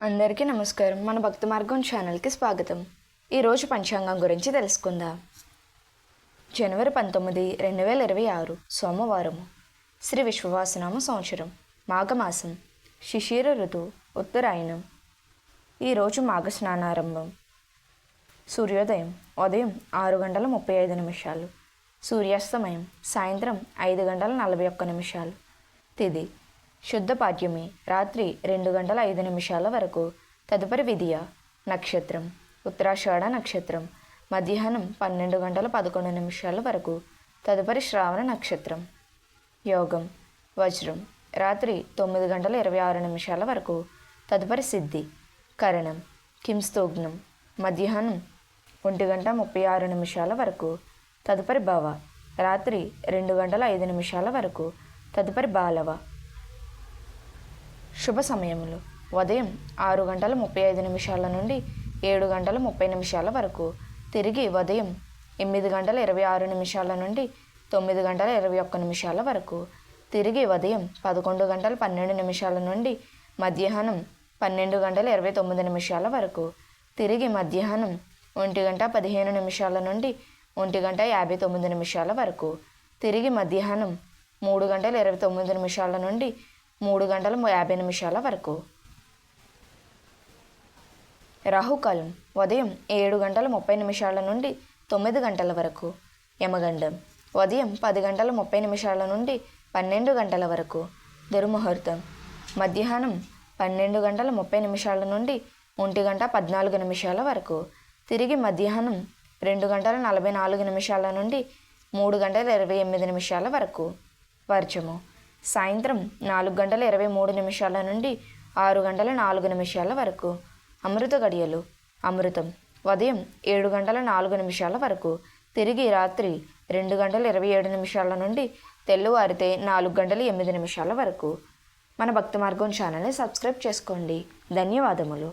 అందరికీ నమస్కారం. మన భక్తి మార్గం ఛానల్కి స్వాగతం. ఈరోజు పంచాంగం గురించి తెలుసుకుందాం. జనవరి 19, 2026 సోమవారము. శ్రీ విశ్వవాసనామ సంవత్సరం, మాఘమాసం, శిశిర ఋతువు, ఉత్తరాయణం. ఈరోజు మాఘ స్నానారంభం. సూర్యోదయం ఉదయం 6:35, సూర్యాస్తమయం సాయంత్రం 5:41. తిథి శుద్ధ పాడ్యమి రాత్రి 2:05 వరకు. తదుపరి విధియ. నక్షత్రం ఉత్తరాషాఢ నక్షత్రం మధ్యాహ్నం 12:11 వరకు. తదుపరి శ్రావణ నక్షత్రం. యోగం వజ్రం రాత్రి 9:26 వరకు. తదుపరి సిద్ధి. కరణం కింస్తోగ్నం మధ్యాహ్నం 1:36 వరకు. తదుపరి భవ రాత్రి 2:05 వరకు. తదుపరి బాలవ. శుభ సమయములు ఉదయం 6:35 నుండి 7:30 వరకు. తిరిగి ఉదయం 8:26 నుండి 9:21 వరకు. తిరిగి ఉదయం 11:12 నుండి మధ్యాహ్నం 12:29 వరకు. తిరిగి మధ్యాహ్నం 1:15 నుండి 1:59 వరకు. తిరిగి మధ్యాహ్నం 3:29 నుండి 3:50 వరకు. రాహుకాలం ఉదయం 7:30 నుండి 9 గంటల వరకు. యమగండం ఉదయం 10:30 నుండి 12 గంటల వరకు. దుర్ముహూర్తం మధ్యాహ్నం 12:30 నుండి 1:14 వరకు. తిరిగి మధ్యాహ్నం 2:44 నుండి 3:28 వరకు. వర్జము సాయంత్రం 4:23 నుండి 6:04 వరకు. అమృత గడియలు అమృతం ఉదయం 7:04 వరకు. తిరిగి రాత్రి 2:27 నుండి తెల్లువారితే 4:08 వరకు. మన భక్తి మార్గం ఛానల్ని సబ్స్క్రైబ్ చేసుకోండి. ధన్యవాదములు.